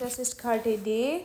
das ist Karte D.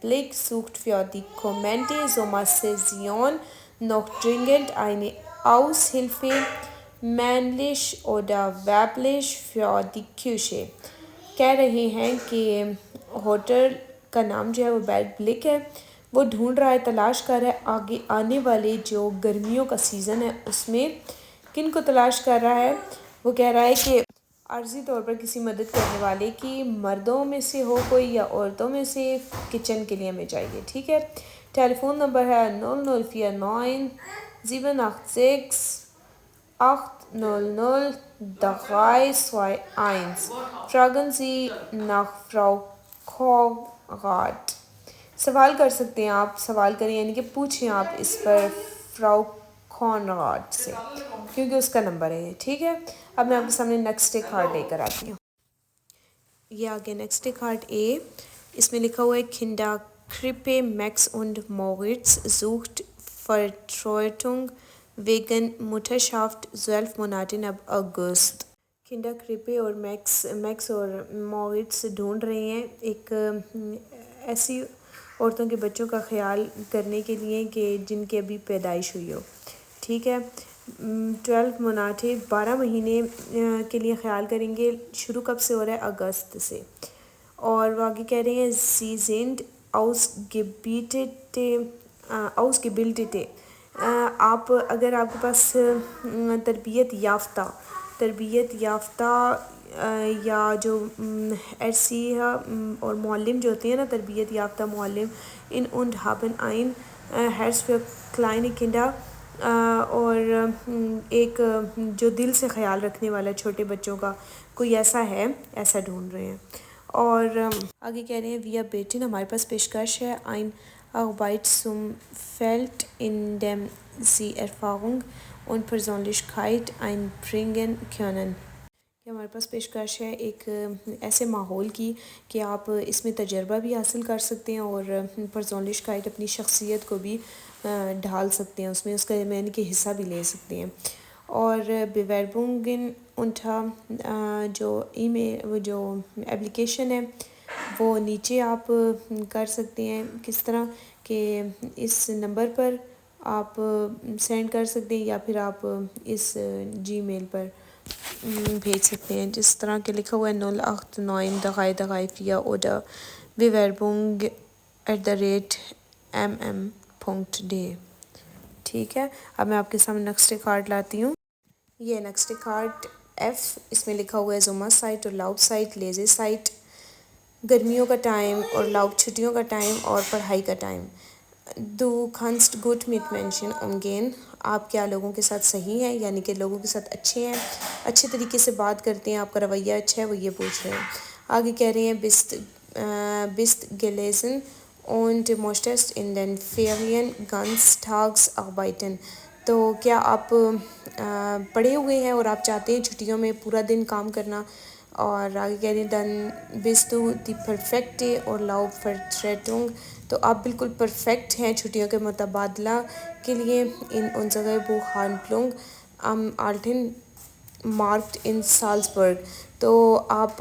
Blick sucht für die kommende Sommersaison noch dringend eine Aushilfe, männlich oder weiblich für die Küche. کہہ رہے ہیں کہ hotel کا نام جو ہے وہ بیڈ بلک ہے، وہ ڈھونڈ رہا ہے، تلاش کر رہا ہے آگے آنے والے جو گرمیوں کا سیزن ہے اس میں کن کو تلاش کر رہا ہے. وہ کہہ رہا ہے کہ عارضی طور پر کسی مدد کرنے والے کی، مردوں میں سے ہو کوئی یا عورتوں میں سے، کچن کے لیے ہمیں چاہیے. ٹھیک ہے. ٹیلی فون نمبر ہے 0049 786 800 321. Fragen Sie nach Frau Konrad. سوال کر سکتے ہیں آپ، سوال کریں یعنی کہ پوچھیں آپ اس پر فراو کونراڈ سے، کیونکہ اس کا نمبر ہے. ٹھیک ہے. اب میں آپ کے سامنے نیکسٹ کارڈ لے کر آتی ہوں. یہ آگے نیکسٹ کارڈ اے. اس میں لکھا ہوا ہے کھنڈا کرپے Max und Moritz sucht Vertretung wegen Mutterschaft 12 Monaten ab August. کھنڈا کرپے اور میکس اور مورٹس ڈھونڈ رہے ہیں ایک ایسی عورتوں کے بچوں کا خیال کرنے کے لیے کہ جن کی ابھی پیدائش ہوئی ہو. ٹھیک ہے. 12 مناٹے 12 مہینے کے لیے خیال کریں گے. شروع کب سے ہو رہا ہے؟ اگست سے. اور وہ آگے کہہ رہے ہیں Sie sind ausgebildete. آپ اگر آپ کے پاس تربیت یافتہ یا جو ایسی اور معلم جو ہوتے ہیں نا، تربیت یافتہ معلم ان und haben ein Herz für kleine Kinder، اور ایک جو دل سے خیال رکھنے والا چھوٹے بچوں کا کوئی ایسا ہے، ایسا ڈھونڈ رہے ہیں. اور آگے کہہ رہے ہیں wir bitten، ہمارے پاس پیشکش ہے ein Arbeit zum Feld in dem Sie Erfahrung und Persönlichkeit einbringen können. کہ ہمارے پاس پیشکش ہے ایک ایسے ماحول کی کہ آپ اس میں تجربہ بھی حاصل کر سکتے ہیں اور پرسونلشکائٹ اپنی شخصیت کو بھی ڈھال سکتے ہیں، اس میں اس کا یعنی کہ حصہ بھی لے سکتے ہیں. اور بیوربونگن انٹھا جو ای میل، وہ جو اپلیکیشن ہے وہ نیچے آپ کر سکتے ہیں. کس طرح کہ اس نمبر پر آپ سینڈ کر سکتے ہیں یا پھر آپ اس جی میل پر بھیج سکتے ہیں جس طرح کہ لکھا ہوا ہے 0893334 oder bewerbung@mm.de. ٹھیک ہے. اب میں آپ کے سامنے نیکسٹ کارڈ لاتی ہوں. یہ نیکسٹ کارڈ ایف. اس میں لکھا ہوا ہے زوما سائٹ اور لاؤب سائٹ لیزے سائٹ. گرمیوں کا ٹائم اور لاؤب چھٹیوں کا ٹائم اور پڑھائی کا time. Du kannst gut mit Menschen umgehen. آپ کیا لوگوں کے ساتھ صحیح ہیں، یعنی کہ لوگوں کے ساتھ اچھے ہیں، اچھے طریقے سے بات کرتے ہیں، آپ کا رویہ اچھا ہے، وہ یہ پوچھ رہے ہیں. آگے کہہ رہے ہیں bist gelesen und möchtest in den Ferien ganztags arbeiten. تو کیا آپ پڑھے ہوئے ہیں اور آپ چاہتے ہیں چھٹیوں میں پورا دن کام کرنا. اور آگے کہہ رہے ہیں dann bist du die perfekte Urlaubsvertretung. تو آپ بالکل پرفیکٹ ہیں چھٹیوں کے متبادلہ کے لیے. ان unsere Buchhandlung am Alten Markt in Salzburg. تو آپ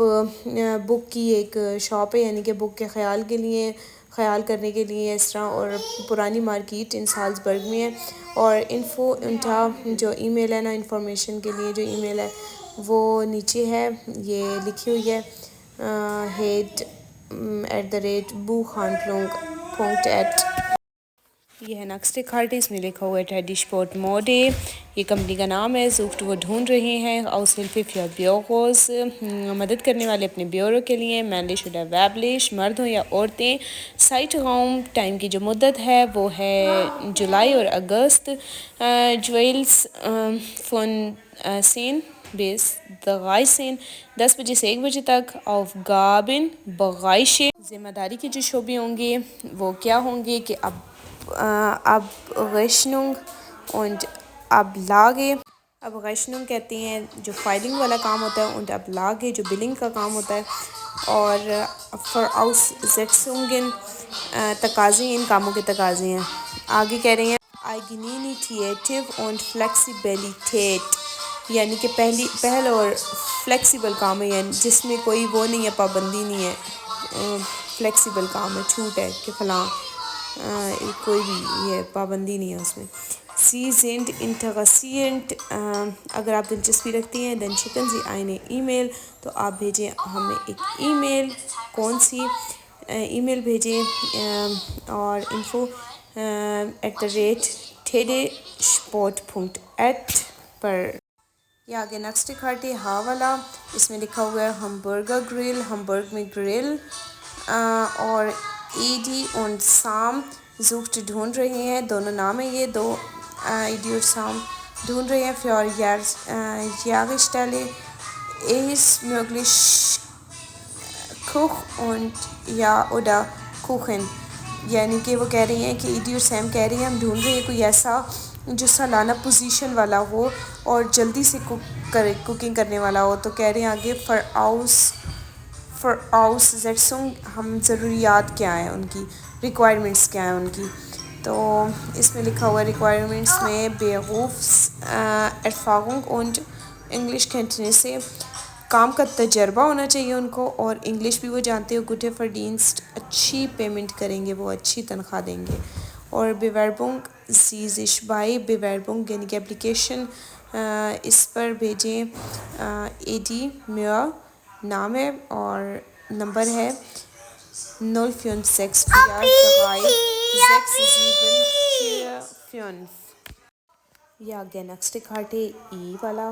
بک کی ایک شاپ ہے، یعنی کہ بک کے خیال کرنے کے لیے اس طرح، اور پرانی مارکیٹ ان سالزبرگ میں ہے. اور انفو انٹا جو ای میل ہے نا، انفارمیشن کے لیے جو ای میل ہے وہ نیچے ہے، یہ لکھی ہوئی ہے head@buchhandlung.at. یہ ہے نیکسٹ کارڈ. اس میں لکھا ہوا ہے ٹیڈی اسپورٹ موڈے. یہ کمپنی کا نام ہے. زوفٹ وہ ڈھونڈ رہے ہیں Aushilfe für Büros، مدد کرنے والے اپنے بیورو کے لیے. مینلش oder weiblich، مرد ہوں یا عورتیں. سائٹ ہوم، ٹائم کی جو مدت ہے وہ ہے جولائی اور اگست. جویلس von 10 bis 13، 10 بجے سے 1 بجے تک. Aufgaben Bereiche، ذمہ داری کے جو شعبے ہوں گے وہ کیا ہوں گے کہ Abrechnung und Ablage. Abrechnung کہتے ہیں جو فائلنگ والا کام ہوتا ہے، und Ablage جو بلنگ کا کام ہوتا ہے. اور Voraussetzungen تقاضے، ان کاموں کے تقاضے ہیں. آگے کہہ رہے ہیں Eigeninitiative und Flexibilität. یعنی کہ پہل اور فلیکسیبل کام ہے، یعنی جس میں کوئی وہ نہیں ہے، پابندی نہیں ہے، فلیکسیبل کام ہے، چھوٹ ہے کہ فلاں کوئی بھی یہ پابندی نہیں ہے اس میں. Sie sind interessiert اگر آپ دلچسپی رکھتی ہیں then schicken Sie eine E-Mail تو آپ بھیجیں ہمیں ایک ای میل. کون سی ای میل بھیجیں؟ اور info@tedesport.at پر. یہ آگے نیکسٹ کارٹ ہے ہاں والا، اس میں لکھا ہوا ہے ہمبرگر گرل، ہمبرگ میں گرل. اور ایڈی اور سام زوخت ڈھونڈ رہے ہیں، دونوں نام ہیں یہ دو، ایڈی اور سام ڈھونڈ رہے ہیں فیور یاگسٹیلے ایس möglich Koch und ja oder Kuchen. یعنی کہ وہ کہہ رہی ہیں کہ ایڈی اور سیم کہہ رہی ہیں ہم ڈھونڈ رہے ہیں کوئی ایسا جو سالانہ پوزیشن والا ہو اور جلدی سے کوکنگ کرنے والا ہو. تو کہہ رہے ہیں آگے فار آؤس زیٹسنگ، ہم ضروریات کیا ہیں ان کی، ریکوائرمنٹس کیا ہیں ان کی. تو اس میں لکھا ہوا ہے ریکوائرمنٹس میں Erfahrung und انگلش Kenntnisse، کام کا تجربہ ہونا چاہیے ان کو، اور انگلش بھی وہ جانتے ہو. گٹے فرڈینسٹ، اچھی پیمنٹ کریں گے وہ، اچھی تنخواہ دیں گے. اور بیوربنگ سیزش بائی بیوربنگ یعنی کہ اپلیکیشن اس پر بھیجیں. اے ڈی میرا نام ہے اور نمبر ہے 046436745. یہ آگیا نیکسٹ کارٹ ہے ای والا،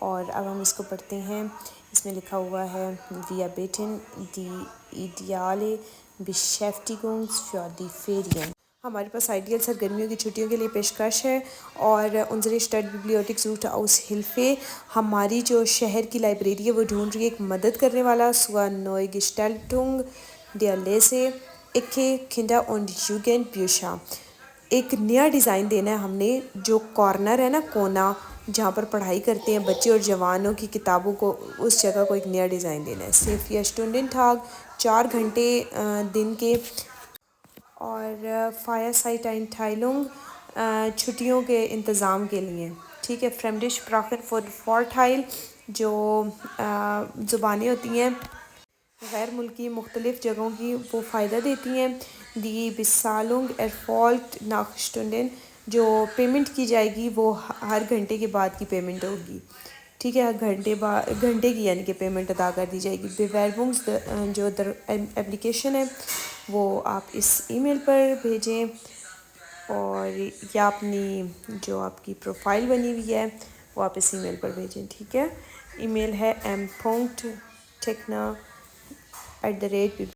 اور اب ہم اس کو پڑھتے ہیں. اس میں لکھا ہوا ہے ویا بیٹن دی ایڈیالے بیشیفٹیگنگ فور دی فیرین. ہمارے پاس آئیڈیل سرگرمیوں کی چھٹیوں کے لیے پیشکش ہے. اور انزر اسٹڈ ببلیوٹیک زوٹ آؤس ہلفے، ہماری جو شہر کی لائبریری ہے وہ ڈھونڈ رہی ہے ایک مدد کرنے والا. سوا نوئے گسٹلٹنگ ڈیا لیسے ایکے کنڈا اور یوگین بیوشا، ایک نیا ڈیزائن دینا ہے ہم نے. جو کارنر ہے نا، کونا جہاں پر پڑھائی کرتے ہیں بچے اور جوانوں کی کتابوں کو، اس جگہ کو ایک نیا ڈیزائن دینا ہے. صرف یا اسٹوڈنٹ ٹھاگ 4 گھنٹے دن کے. اور فائر سائٹ این ٹھائلنگ، چھٹیوں کے انتظام کے لیے. ٹھیک ہے. فریمڈش پراکن فورٹھائل، جو زبانیں ہوتی ہیں غیر ملکی مختلف جگہوں کی، وہ فائدہ دیتی ہیں. دی بسالنگ ایرفالٹ ناک اسٹوڈنٹ، جو پیمنٹ کی جائے گی وہ ہر گھنٹے کے بعد کی پیمنٹ ہوگی. ٹھیک ہے. ہر گھنٹے کی یعنی کہ پیمنٹ ادا کر دی جائے گی. بیوربنگس جو اپلیکیشن ہے وہ آپ اس ای میل پر بھیجیں، اور یا اپنی جو آپ کی پروفائل بنی ہوئی ہے وہ آپ اس ای میل پر بھیجیں. ٹھیک ہے. ای میل ہے m.techna@.